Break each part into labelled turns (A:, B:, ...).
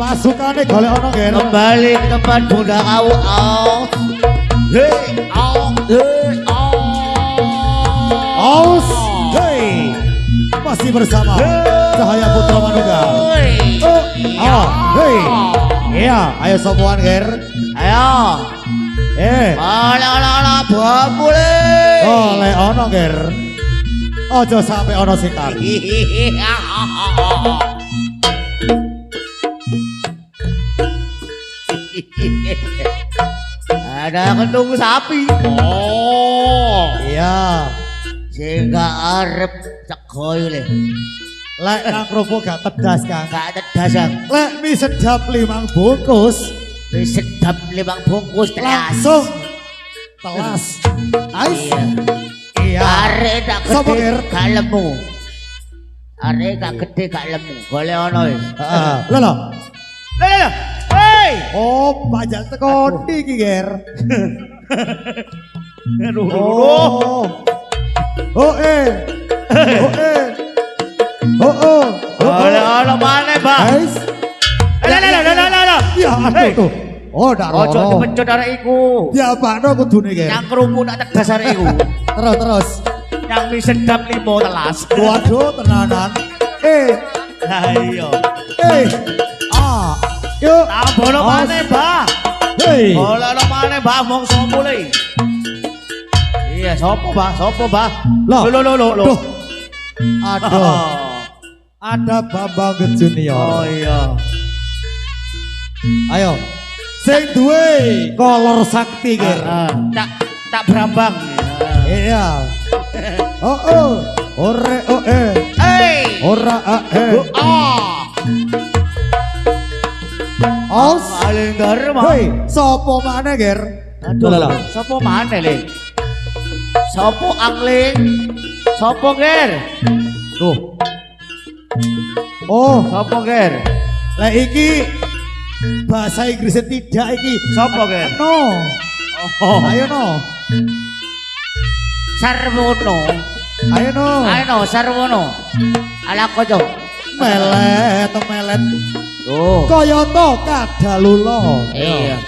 A: Pasukane golek ono ger.
B: Kembali ke tempat Bunda Kawu. Hei,
A: Aus. Hei. Masih bersama Cahaya Putra Manunggal. Hei. Iya, ayo sopoan ger.
B: Ayo. Ala bakule.
A: Golek ono ger. Ojo sampai ono sing kari.
B: Ada kendung sapi.
A: Oh, iya.
B: Sehingga arep cekoy le.
A: Lek nang kerupuk gak pedas Kang.
B: Gak tedas Kang.
A: Lek mie sedap 5 bungkus.
B: Wis sedap 5 bungkus telas.
A: Langsung telas. Ais. Iya.
B: Arek tak
A: Sopo,
B: gede
A: Ger?
B: gak lemu. Arek gak gede gak lemu. Golek ono wis.
A: Heeh. Lho.
B: Hei.
A: Oh, pajak teko iki ger.
B: Aduh.
A: Oh. Oh
B: Golek ono maneh, Mbak.
A: Guys.
B: Lah.
A: Ya aduh tuh. Oh, dak
B: Ojo
A: loro.
B: dipecut arek iku.
A: Ya bakno kudune ger.
B: Yang kerupuk tak tegas arek iku.
A: Terus.
B: Yang mie sedap 5 telas.
A: Waduh, tenanan.
B: Lah iya.
A: Yuk.
B: Tambah maneh, Mbak.
A: Hei.
B: Golek ono maneh, Mbak, mong sopo le. Iya, sopo, Mbak? Sopo, Mbak?
A: Loh.
B: Loh.
A: Aduh. Ada Bambang Junior.
B: Oh iya.
A: Ayo. Sing duwe kolor sakti ger.
B: Tak berambang.
A: Iya. Ore
B: Hey.
A: ora Aus.
B: Paling garem.
A: Hei, sopo maneh ger?
B: Aduh, sopo maneh le? Sopo angling? Sopo ger? Tuh.
A: Oh,
B: Sopo ger?
A: lek iki bahasa Inggrisnya tidak iki.
B: Sopo ger?
A: No.
B: Oh.
A: Ayo no.
B: Sarwono.
A: Ayo no.
B: Ayo no, Sarwono. Ala kojo.
A: Melet.
B: Tuh.
A: Kaya to kadalula.
B: Iya.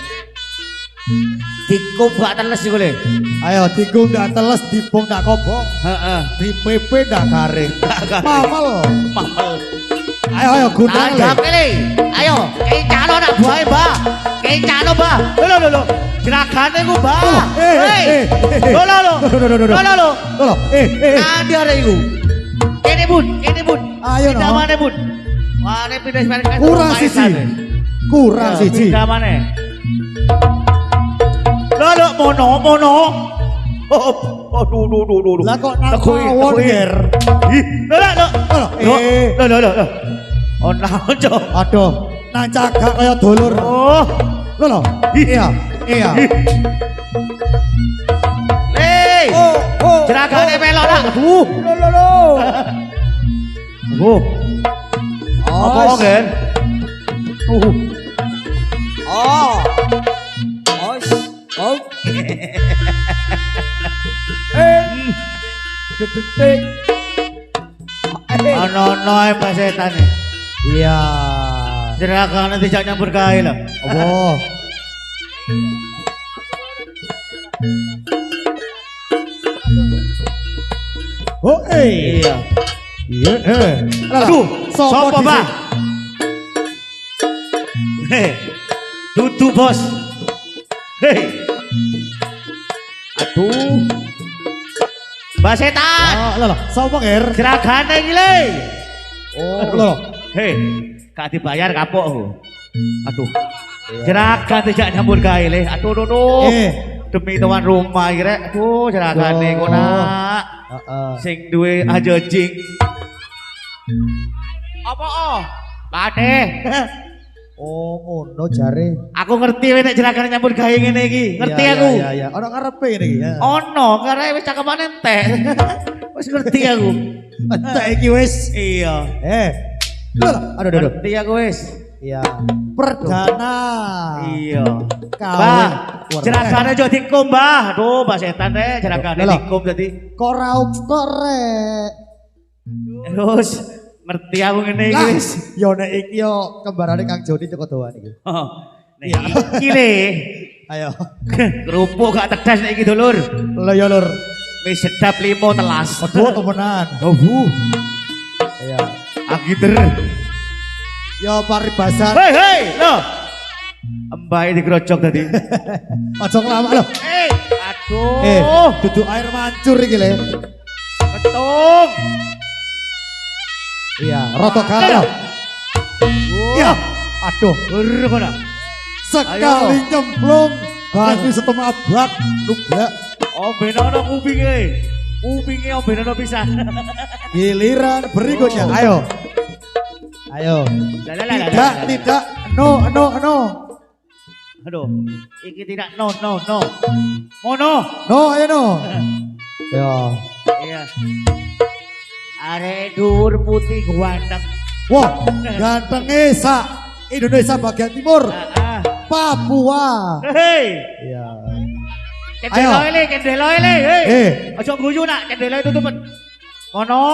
B: Dikup gak teles iku le.
A: Ayo digum ndak teles, dipung ndak kobong,
B: Heeh.
A: dipepe ndak garing. Mamel. Ayo gunang le.
B: Tanggap le. Ayo, kei calo nak buahe, Mbak. Kei calo, Mbak. Lho. Jeragane ku, Mbak. Hei. Lho. Andi arek iku. Kene Bun.
A: Ayo, no.
B: Pindah mana Bun? Mana pindah sekarang?
A: Kurang siji.
B: Pindah mana? Lho, mono. Aduh.
A: Lah kok nang kawon ger.
B: Lho. Oh, naon, Cok?
A: Aduh, nang cagak kaya dulur.
B: Oh.
A: Lho. Iya.
B: Hei. Jeragane melok nak.
A: Lho.
B: Apa gen? Ono apa setan?
A: Iya.
B: Jeragane tidak nyampur gawe lho.
A: Apa? Oh,
B: Iya.
A: Aduh,
B: Sopo, Pak? Hei. Dudu, Bos. Hei. Aduh. Mbak setan.
A: Lho, sopo ger?
B: Jeragane iki le.
A: Lho.
B: Hei, gak dibayar kapok. Aduh. Jeragan tidak nyambut gawe le. Aduh. Demi tuan rumah iki rek. Aduh, jeragane kok nak. Sing duwe aja jing. Apa Pade.
A: Oh, ngono jare.
B: Aku ngerti nek jeragane nyambut gawe ngene iki. Ngerti aku.
A: Iya. Ono karepe ngene iki.
B: Ono, karena wis cakepane entek. Wis ngerti aku.
A: Entek iki wis.
B: Iya.
A: Aduh.
B: Ngerti aku wis.
A: Iya. Perdana.
B: Iya.
A: Kawin.
B: Mbah, jeragane aja dikum, Mbah. Aduh, Mbah setan deh, jeragane
A: Lho.
B: dikum dadi.
A: Kok raum tok rek.
B: Terus Ngerti aku ngene iki.
A: Lah,
B: wis.
A: yo nek iki yo kembarane Kang Joni teko doan iki.
B: Oh. Nek iki le.
A: Ayo.
B: Kerupuk gak tedas nek iki dulur.
A: Lho ya lur.
B: Wis sedap limo telas.
A: Aduh temenan.
B: Oh, Bu.
A: Iya.
B: Agiter.
A: Yo paribasan.
B: Hei, hei, lo. Embae digrojok tadi.
A: Aja lama lho.
B: Aduh.
A: Duduk air mancur iki le.
B: Ketung.
A: Iya, roto galak. Iya. Aduh,
B: Gur kono.
A: sekali nyemplung batu setengah bak lublak.
B: Ombenono kupinge. Kupinge ombenono pisan.
A: Giliran berikutnya. Ayo. Ayo. Tidak, no.
B: Aduh, iki tidak no. Mono.
A: No, ayo no. Yo.
B: Iya. Arek dur putih ganteng.
A: Wah, gantengnya Indonesia bagian timur. Papua.
B: Hei.
A: Iya.
B: Kendelo ele. Hei. Aja guyu nak, kendelo itu tuh. Mono.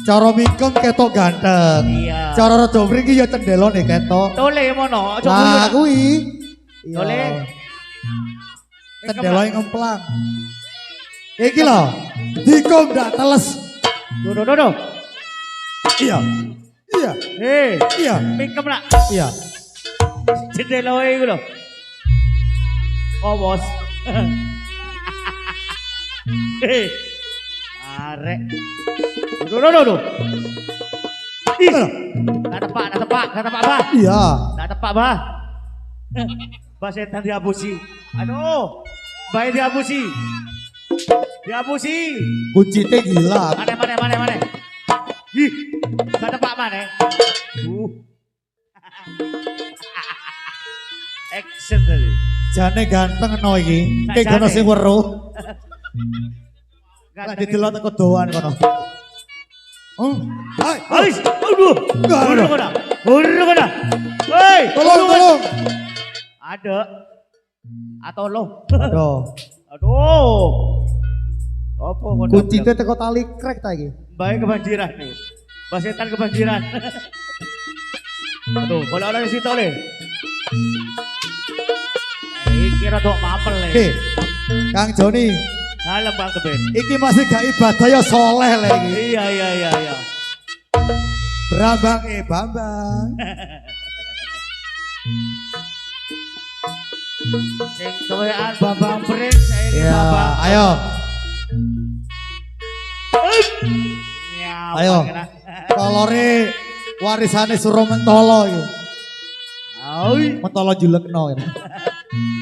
A: Cara mingkem ketok ganteng.
B: Iya.
A: Cara rada mriki ya cendelone ketok.
B: Tole mono, aja guyu
A: Lah
B: nak.
A: kuwi.
B: Tole.
A: Cendelone ngemplang. Iki lho, dikom ndak teles.
B: Dodo.
A: Iya.
B: Hei.
A: Iya.
B: Mingkem nak.
A: Iya.
B: Jendelo iku lho. Oh, bos. Hei. Arek. Dodo. Ih. Nak tepak, Bah.
A: Iya.
B: Nak tepak, Bah. Bah setan dihapusi. Aduh. Bae dihapusi.
A: Kuncite gila.
B: Mana. Ih. Nak tepak mana? Action tadi.
A: Jane ganteng no iki.
B: Sak
A: Kayak gono
B: jane.
A: sing weruh. Lah didelok teko doan kono. Hai.
B: Ais, aduh.
A: Aduh.
B: Buru kena. Hei,
A: Tolong.
B: Ada. Atau lo.
A: Aduh.
B: Apa kok?
A: Kuncite teko tali krek ta iki.
B: Baik kebanjiran nih. Basetan kebanjiran. Aduh, kalau orang situ oleh. Kira tok mapel le.
A: Kang Joni,
B: Dalam Bang Teben.
A: iki masih gak ibadah ya soleh le iki.
B: Iya.
A: Brambang Bambang.
B: Sing toyan Bambang Pring saya
A: Ya,
B: Bambang.
A: ayo.
B: Nyawa
A: Ayo.
B: kena.
A: Kolore warisane Suro Mentolo iki.
B: Ai.
A: Mentolo julekno ini.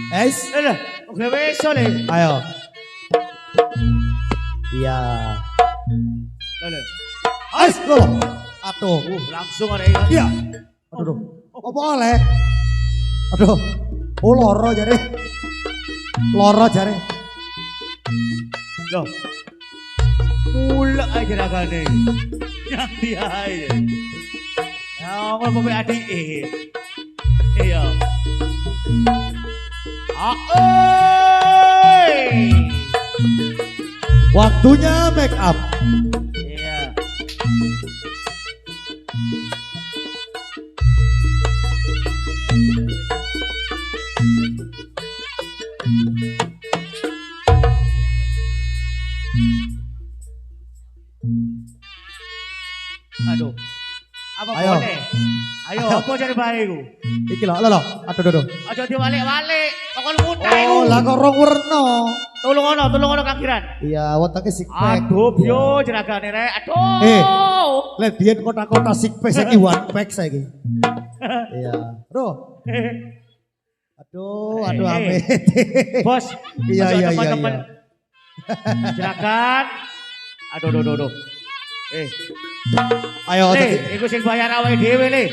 A: Es,
B: Lah, oke wes le.
A: ayo. Iya.
B: Lah.
A: Es, lo. Aduh.
B: Langsung ada ini.
A: Iya. Aduh. Apa oleh? Aduh. Oh loro jare.
B: Loh. Mulak aja ragane. Yang dia aja. Ya, mau bapak adik. Iya.
A: Waktunya make up.
B: Iya. Aduh. Apa
A: Ayo.
B: boleh? Ayo, apa cari bariku?
A: Iki lho. Aduh.
B: Aja dibalik-balik. Kok muntah iku.
A: Oh, lah kok rong werna.
B: Tolong ono kakiran.
A: Iya, wetenge sikpek.
B: Aduh, yo jeragane rek. Aduh.
A: Let biyen kota-kota sikpek saiki one pack saiki. Iya. Bro. Aduh, amit.
B: Bos.
A: Iya.
B: Teman-teman. Jeragan. Aduh.
A: Ayo,
B: Iku sing bayar awake dhewe le.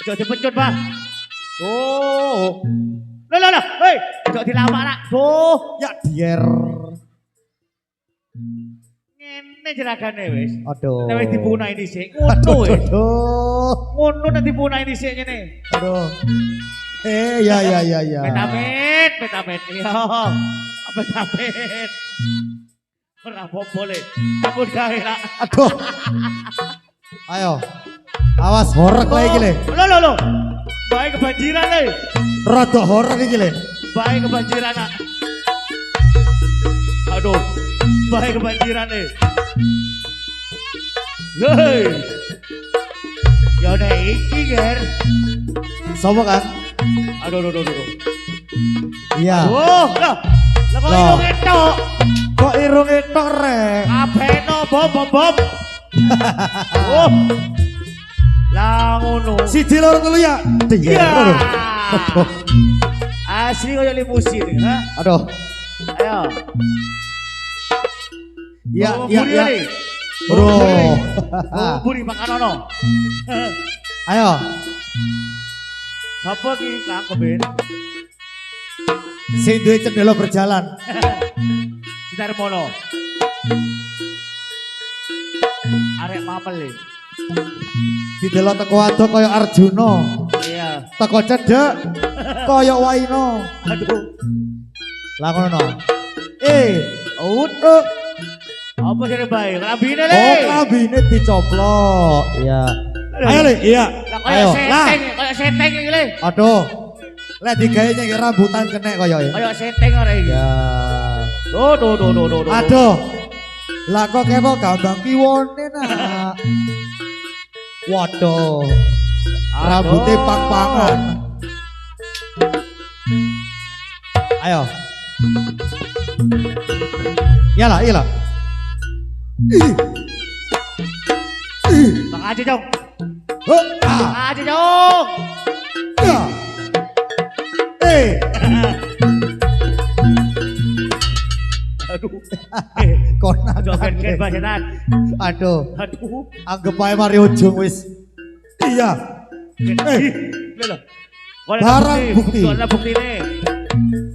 B: Aja dipecut, Bah. Tuh. Lah. Hei, aja dilamak nak. Tuh.
A: ya dier.
B: Ngene jeragane wis.
A: Aduh.
B: Nek wis dipunai dhisik, ngono wis.
A: Aduh.
B: Ngono nek dipunai dhisik ngene.
A: Aduh. Ya.
B: Petamet. Yo. Petamet. Ora apa-apa le. Ampun gawe lah.
A: Aduh. Ayo. Awas horek lagi le.
B: Lo. Baik kebanjiran le.
A: Rada horek iki le.
B: Baik kebanjiran nak. Aduh. Baik kebanjiran le. Hei. Ya udah iki ger.
A: Sopo kan?
B: Aduh.
A: Iya.
B: Oh, lah kok
A: Loh.
B: irung etok.
A: Kok irung etok rek?
B: Apeno bom. Oh. Lah ngono.
A: Siji loro telu ya.
B: Iya.
A: Aduh.
B: Asli koyo limusin, ha?
A: Aduh.
B: Ayo.
A: Iya,
B: Bawa
A: iya,
B: buri
A: iya.
B: kali.
A: Bro.
B: Bawa buri makan ono.
A: Ayo.
B: Sapa ki Kang Kebin?
A: Sing duwe cendela berjalan.
B: Sinar mono. Arek mamel.
A: Didelok teko wadok kaya Arjuna.
B: Iya.
A: Teko cedek kaya Waina.
B: Aduh.
A: Lah ngono.
B: Ut. Apa sih bae? Klambine le.
A: Oh, klambine dicoplok. Iya. Ayo le, iya.
B: Lah koyo
A: Ayo.
B: seteng iki le.
A: Aduh. Lek digawe nyek rambutan kenek kaya ya.
B: Koyo seteng ora iki.
A: Ya.
B: Duh.
A: Aduh. Lah kok kepo gambang kiwone nak. Waduh. Rambutnya pang-pangan. Ayo. Iyalah.
B: Bang aja, Jong.
A: Ah.
B: Bang aja, Jong.
A: Ya.
B: Aduh.
A: Konan.
B: Joget-joget bajenan.
A: Aduh.
B: Aduh.
A: Anggap ae Mario Jung wis. Iya.
B: Lho.
A: Barang bukti.
B: Ono buktine.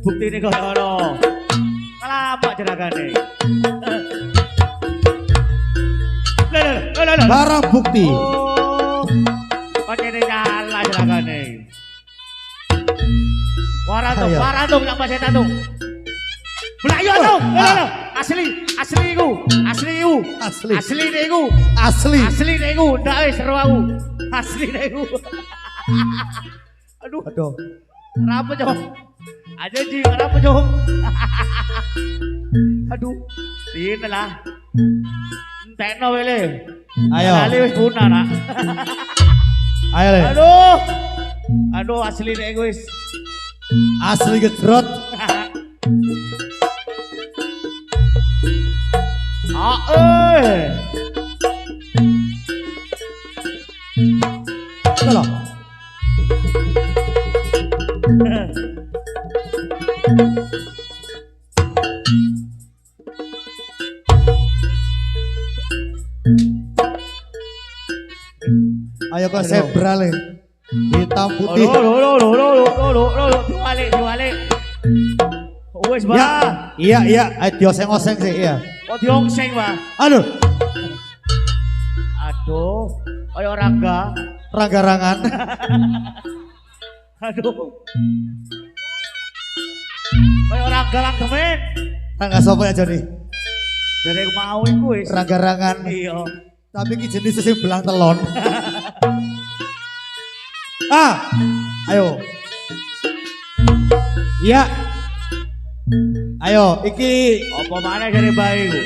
B: Buktine kok ono. Kalapak jenagane. Lho.
A: Barang bukti.
B: Oh. Pancene nyala jenagane.
A: Ayo.
B: Warantung nak bahasa tatung. Melayu tuh. Lho. Asli iku.
A: Asli.
B: Asli niku.
A: Asli.
B: Asli niku, ndak wis seru aku. Asli niku. Aduh, kenapa Jong? Aja Ji, kenapa Jong? Aduh, ini lah. Entekno wele.
A: Ayo.
B: Kali wis punah nak.
A: Ayo le.
B: Aduh, asli nek wis.
A: Asli gedrot. Lho. Ayo kok zebra le. Hitam putih.
B: Diwalik. Wis, Ba.
A: Iya. Ayo dioseng-oseng sih, iya.
B: Kok diongseng, Ba?
A: Aduh,
B: Aduh, kaya rangga.
A: rangga-rangan.
B: Aduh. Kaya rangga lang temen.
A: Rangga sapa ya Joni?
B: Dari aku mau iku wis.
A: Rangga-rangan.
B: Iya.
A: Tapi ki jenis sing belang telon. Ayo. Iya. Ayo, iki
B: Apa mana dari bayi ku?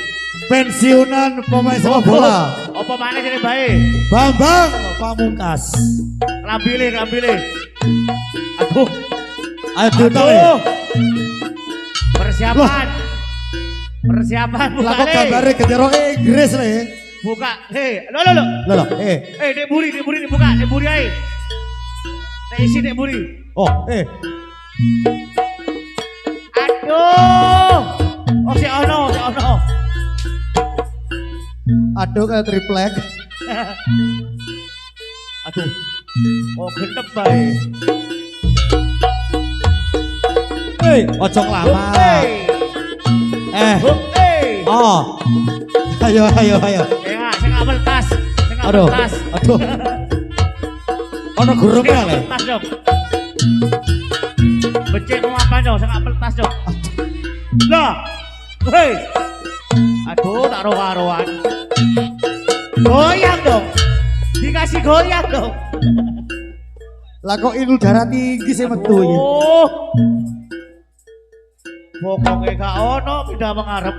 A: pensiunan pemain sepak bola.
B: Apa mana dari bayi?
A: Bambang Pamungkas.
B: Kelambile. Aduh.
A: Ayo diulang ya.
B: Aduh. Persiapan buka
A: Lah kok
B: le.
A: gambare gendera Inggris le.
B: Buka. Lo.
A: Lho,
B: Dek buri dibuka, dek buri ae. Dek isi dek buri.
A: Oh,
B: Aduh. Oh si ono.
A: Aduh kayak triplek.
B: Aduh. Oh gendep bae.
A: Ojo lama. Oh. Ayo.
B: Saya nggak meltas.
A: Aduh. Ono gurumnya le.
B: Tas dong. Becek mau apa dong? Saya nggak meltas dong. Lah, Aduh, tak roa-roan. Goyang dong. Dikasih goyang dong.
A: Lah kok inul darah tinggi sih metu iki.
B: Oh. Pokoknya gak ono pindah mengarep.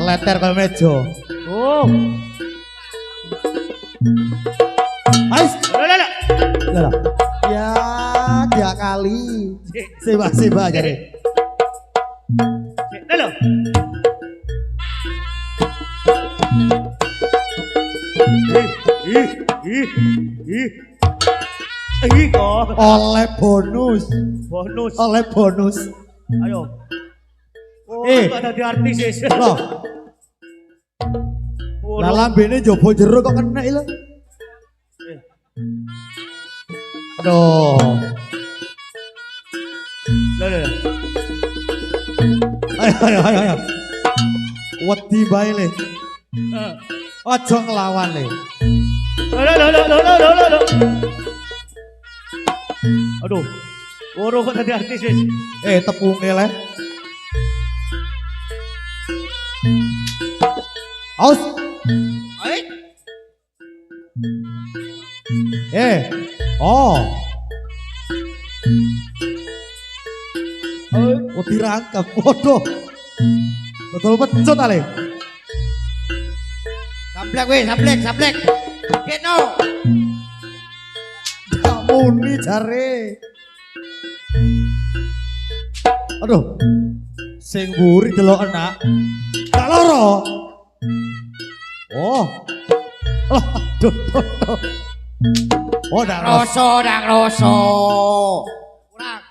A: Letter kaya meja.
B: Oh.
A: Ais.
B: Lah.
A: Lah. Ya, dia kali. Seba jare.
B: Lah. Kok.
A: Oleh bonus. Oleh bonus.
B: Ayo. Oh, kok dadi artis wis.
A: Loh. Lah lambene njaba jero kok kena lho. Aduh.
B: Lah.
A: Ayo. Wedi bae le. Aja nglawan le.
B: Lah. Aduh. Ora kok dadi artis wis.
A: Tepunge le. Aus. Oh. Oh dirangkap. Waduh. Betul pecut ale.
C: Sablek. Keno.
A: Gak muni jare. Aduh. Sing mburi delok enak. Gak loro. Oh. Aduh. Oh, dak
C: Roso. Kurang.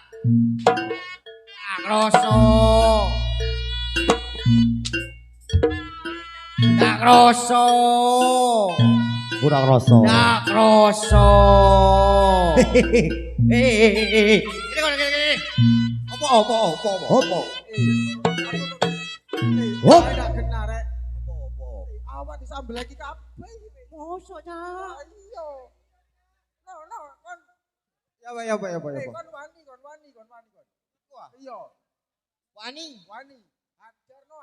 C: Dak Roso.
A: kurang rasa.
C: Dak Roso. Ini kok. Apa?
A: Hop.
D: Tidak kena rek. Awak disambel lagi kabeh iki.
C: Mosok Cak.
D: Iya. No, kon.
C: Ya.
D: Kon wani. Wah, iya.
C: Wani.
D: Ajarno.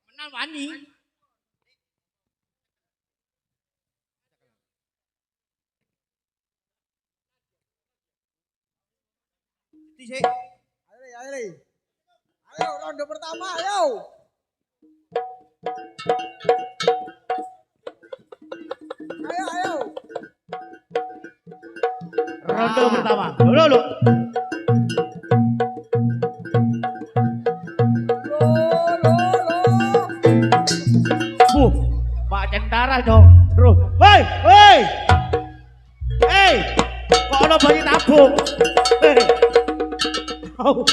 C: Menan wani. Dhisik.
D: Ayo ronde pertama, ayo. Ayo.
B: Ronde pertama. Lo. Pak Centara dong. Terus. Hei. Kok ono bayi tabung? Hei. Cok.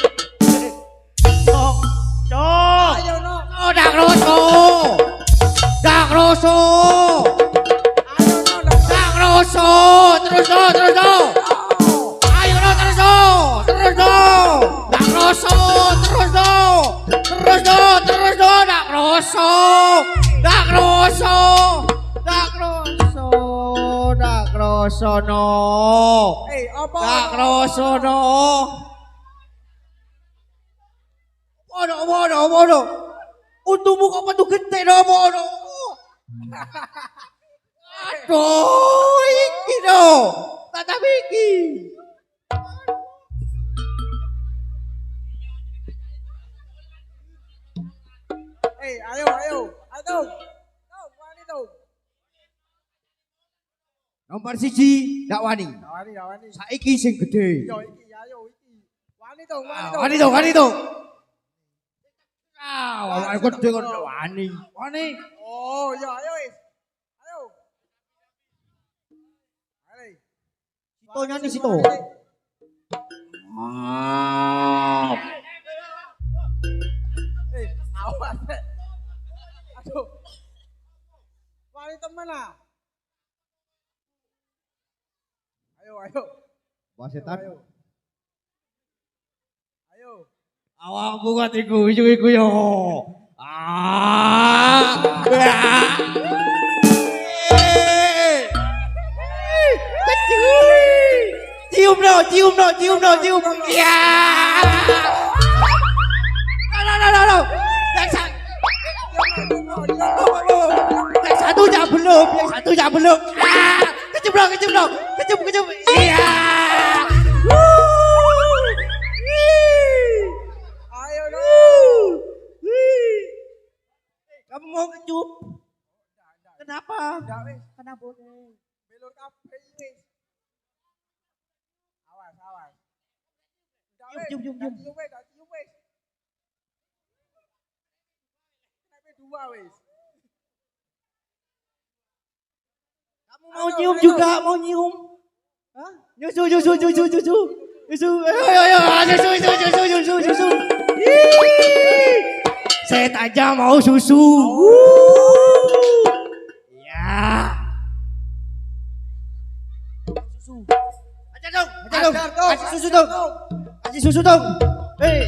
D: Ayo no.
C: Oh, Dak Roso.
D: Ayo no.
C: Dak Roso. Terus. Ayo no terus. Dak Roso. Terus. Dak Roso no.
D: Apa?
C: Dak Roso no. Waduh. Untukmu kok metu gede no, bono. Aduh, iki no. Tatap iki.
D: Ayo. Wani tuh.
C: Nomor 1 dak wani.
D: Wani.
C: Saiki sing gede.
D: Yo iki. Wani tuh.
C: Wani tuh. Awak gede kon wani.
D: Oh, ya ayo wis. Ayo.
C: Sito nyanyi sito.
D: Awas. Aduh. Wani temen ah. Ayo.
C: Wasetan.
D: Ayo.
C: Awak bukan iku yo. Cium no. Ya. No. Yang satunya belum, yang satunya belum. Ah, kecemplung. Iya.
D: Ayo dong.
C: Kamu mau kecup? Kenapa?
D: Enggak wis.
C: Kenapa?
D: Belur kabeh wis. Awas. Enggak wis.
C: Cium.
D: Cium wis. Kenapa dua wis?
C: Kamu mau nyium juga? Mau nyium? Hah? Nyusu. Ayo, susu. Saya aja mau susu. Ya. Susu. Aja dong. Kasih susu dong. Kasih susu dong. Hey.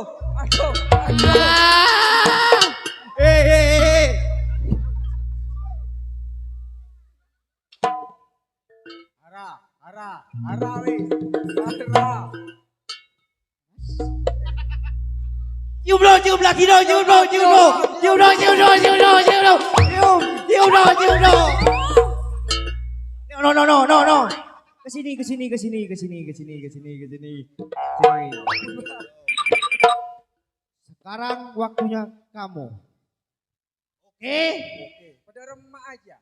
D: Aduh.
C: Hey.
D: Ara wis. Ara.
C: Cium lagi dong. No. Kesini. Sekarang waktunya kamu. Oke?
D: Pada remak aja.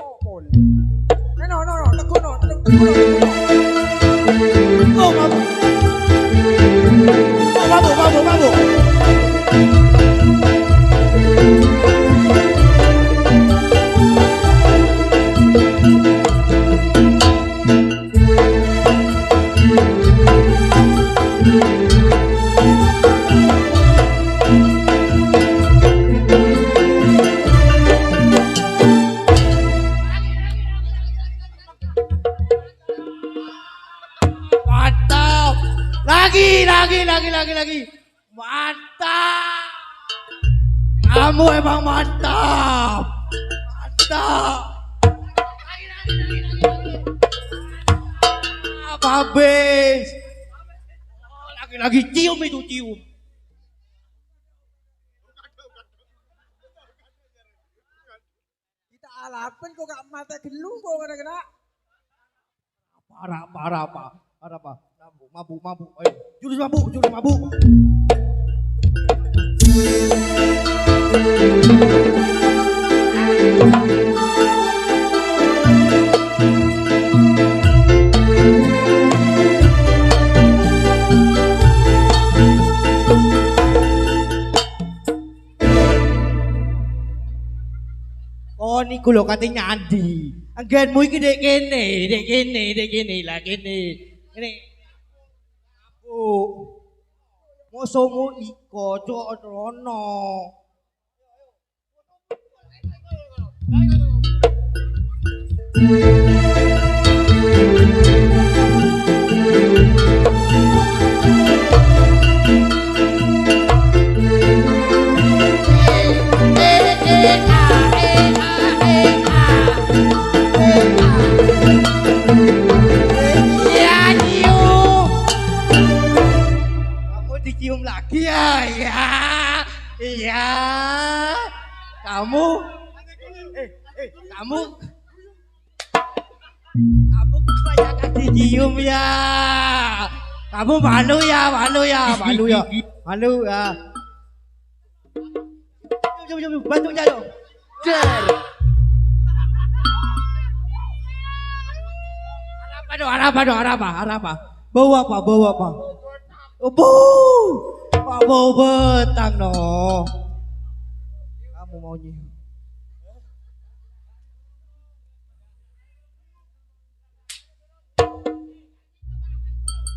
D: Oh. No. Teguno.
C: Oh, mabuk. Mantap. Lagi. Mantap. Kamu emang mantap. Habis. Lagi cium.
D: Kita alapan kok gak mata gelung kok kena.
C: Parah apa? Mabuk. Ayo, jurus mabuk. Oh niku lho kate nyandi. Anggenmu iki dek kene lah kene. Ini. Oh. Mosomu iko cok rono. Dicium lagi ya, iya. Kamu kebanyakan dicium ya. Kamu malu ya. Coba bantu aja dong. Arapa. Bawa apa? Oh, bau betang no. Kamu mau nyium?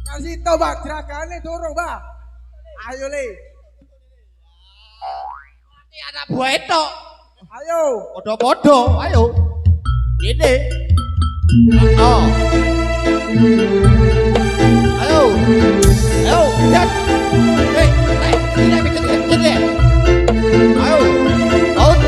D: Kasih tau bak, gerakannya dorong bak. Ayo le.
C: Ini ada buah itu.
D: Ayo.
C: Bodoh, ayo. Ini. Oh. Ayo, lihat. Tidak bikin. Ayo, out.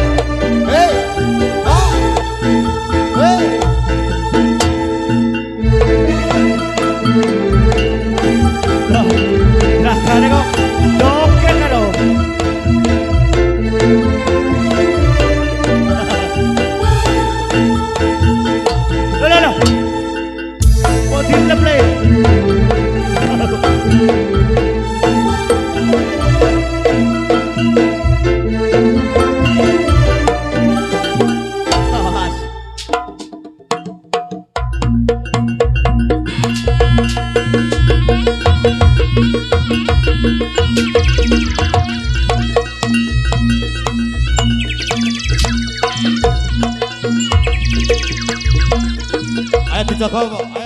A: Ayo dijaga kok. Ayo.